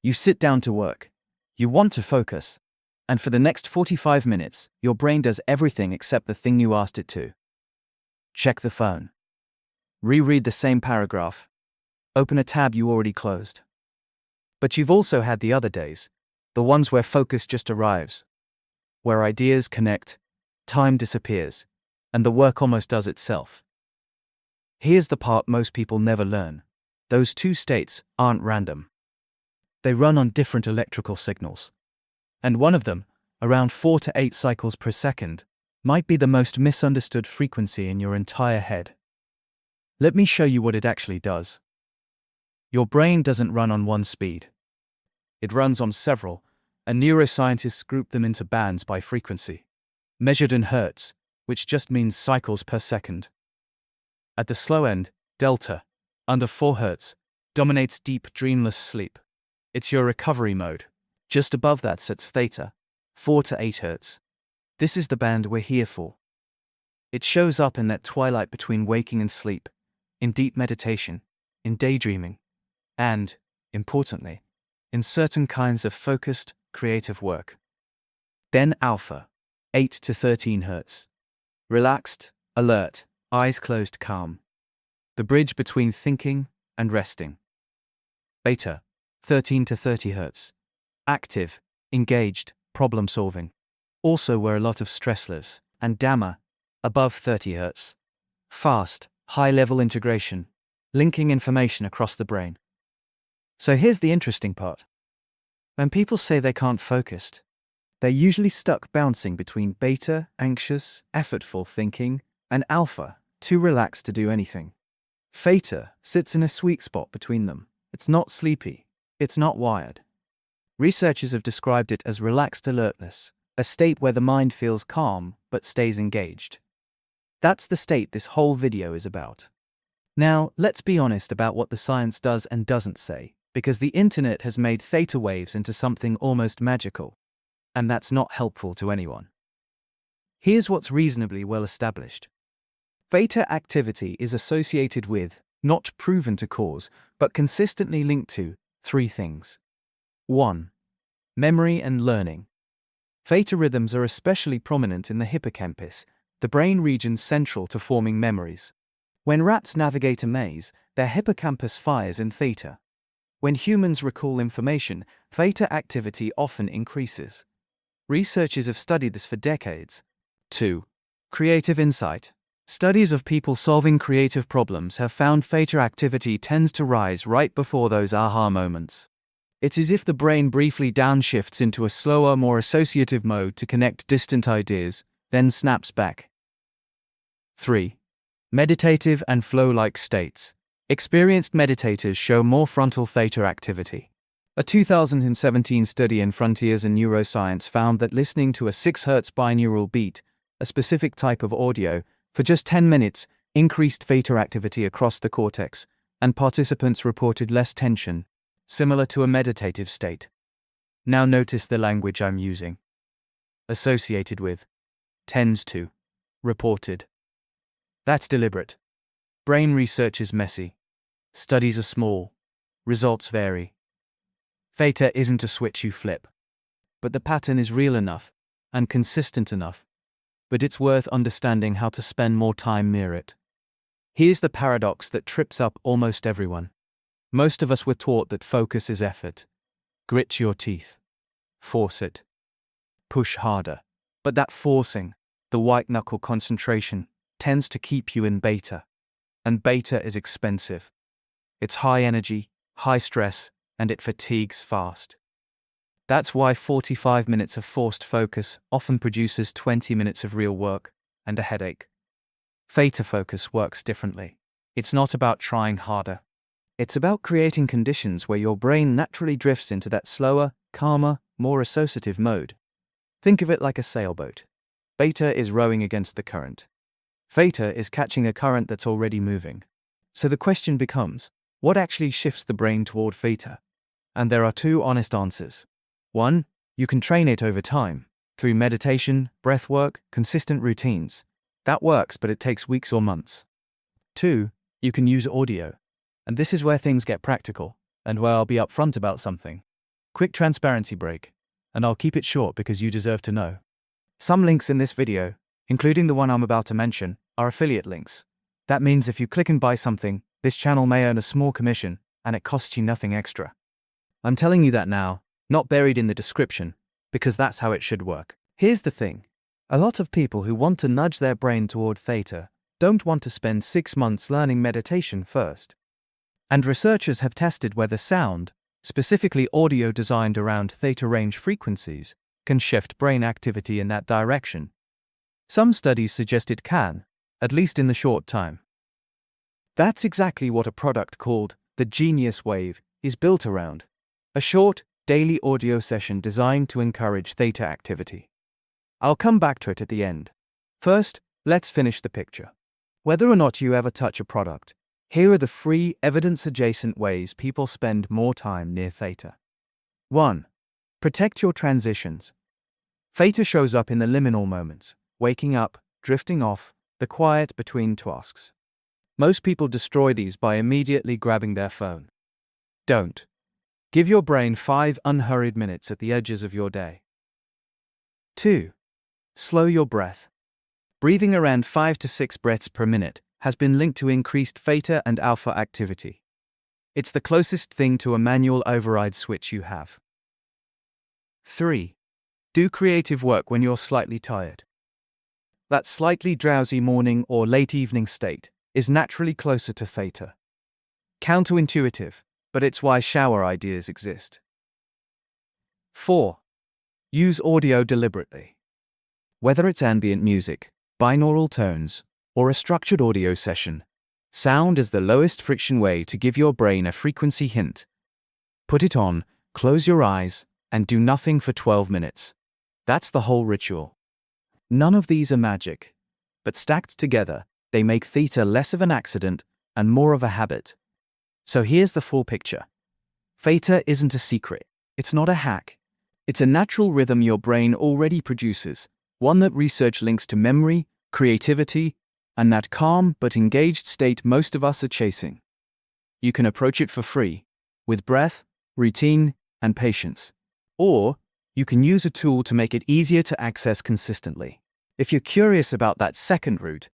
You sit down to work. You want to focus. And for the next 45 minutes, your brain does everything except the thing you asked it to. Check the phone. Reread the same paragraph. Open a tab you already closed. But you've also had the other days, the ones where focus just arrives, where ideas connect, time disappears, and the work almost does itself. Here's the part most people never learn. Those two states aren't random. They run on different electrical signals. And one of them, around 4 to 8 cycles per second, might be the most misunderstood frequency in your entire head. Let me show you what it actually does. Your brain doesn't run on one speed. It runs on several, and neuroscientists group them into bands by frequency, measured in hertz, which just means cycles per second. At the slow end, delta, under 4 hertz, dominates deep dreamless sleep. It's your recovery mode. Just above that sits theta, 4 to 8 hertz. This is the band we're here for. It shows up in that twilight between waking and sleep, in deep meditation, in daydreaming, and, importantly, in certain kinds of focused, creative work. Then alpha, 8 to 13 hertz. Relaxed, alert, eyes closed, calm. The bridge between thinking and resting. Beta, 13 to 30 hertz. Active, engaged, problem-solving. Also where a lot of stress lives. And gamma, above 30 hertz. Fast, high-level integration, linking information across the brain. So here's the interesting part. When people say they can't focus, they're usually stuck bouncing between beta, anxious, effortful thinking, and alpha, too relaxed to do anything. Theta sits in a sweet spot between them. It's not sleepy. It's not wired. Researchers have described it as relaxed alertness, a state where the mind feels calm but stays engaged. That's the state this whole video is about. Now, let's be honest about what the science does and doesn't say, because the internet has made theta waves into something almost magical, and that's not helpful to anyone. Here's what's reasonably well established. Theta activity is associated with, not proven to cause, but consistently linked to, 3 things. 1. Memory and learning. Theta rhythms are especially prominent in the hippocampus, the brain region central to forming memories. When rats navigate a maze, their hippocampus fires in theta. When humans recall information, theta activity often increases. Researchers have studied this for decades. 2. Creative insight. Studies of people solving creative problems have found theta activity tends to rise right before those aha moments. It's as if the brain briefly downshifts into a slower, more associative mode to connect distant ideas, then snaps back. 3. Meditative and flow-like states. Experienced meditators show more frontal theta activity. A 2017 study in Frontiers in Neuroscience found that listening to a 6 Hz binaural beat, a specific type of audio, for just 10 minutes increased theta activity across the cortex, and participants reported less tension, similar to a meditative state. Now notice the language I'm using. Associated with, tends to, reported. That's deliberate. Brain research is messy. Studies are small. Results vary. Theta isn't a switch you flip. But the pattern is real enough, and consistent enough. But it's worth understanding how to spend more time near it. Here's the paradox that trips up almost everyone. Most of us were taught that focus is effort. Grit your teeth. Force it. Push harder. But that forcing, the white-knuckle concentration, tends to keep you in beta. And beta is expensive. It's high energy, high stress, and it fatigues fast. That's why 45 minutes of forced focus often produces 20 minutes of real work and a headache. Theta focus works differently. It's not about trying harder. It's about creating conditions where your brain naturally drifts into that slower, calmer, more associative mode. Think of it like a sailboat. Beta is rowing against the current. Theta is catching a current that's already moving. So the question becomes, what actually shifts the brain toward theta? And there are 2 honest answers. 1. You can train it over time, through meditation, breath work, consistent routines. That works, but it takes weeks or months. 2. You can use audio. And this is where things get practical, and where I'll be upfront about something. Quick transparency break, and I'll keep it short because you deserve to know. Some links in this video, including the one I'm about to mention, are affiliate links. That means if you click and buy something, this channel may earn a small commission, and it costs you nothing extra. I'm telling you that now, not buried in the description, because that's how it should work. Here's the thing. A lot of people who want to nudge their brain toward theta don't want to spend 6 months learning meditation first. And researchers have tested whether sound, specifically audio designed around theta range frequencies, can shift brain activity in that direction. Some studies suggest it can, at least in the short time. That's exactly what a product called the Genius Wave is built around. A short, daily audio session designed to encourage theta activity. I'll come back to it at the end. First, let's finish the picture. Whether or not you ever touch a product, here are the free, evidence-adjacent ways people spend more time near theta. 1. Protect your transitions. Theta shows up in the liminal moments, waking up, drifting off, the quiet between tasks. Most people destroy these by immediately grabbing their phone. Don't. Give your brain 5 unhurried minutes at the edges of your day. 2. Slow your breath. Breathing around 5 to 6 breaths per minute has been linked to increased theta and alpha activity. It's the closest thing to a manual override switch you have. 3. Do creative work when you're slightly tired. That slightly drowsy morning or late evening state is naturally closer to theta. Counterintuitive, but it's why shower ideas exist. 4. Use audio deliberately. Whether it's ambient music, binaural tones, or a structured audio session, sound is the lowest friction way to give your brain a frequency hint. Put it on, close your eyes, and do nothing for 12 minutes. That's the whole ritual. None of these are magic, but stacked together, they make theta less of an accident and more of a habit. So here's the full picture. Theta isn't a secret. It's not a hack. It's a natural rhythm your brain already produces, one that research links to memory, creativity, and that calm but engaged state most of us are chasing. You can approach it for free, with breath, routine, and patience. Or, you can use a tool to make it easier to access consistently. If you're curious about that second route,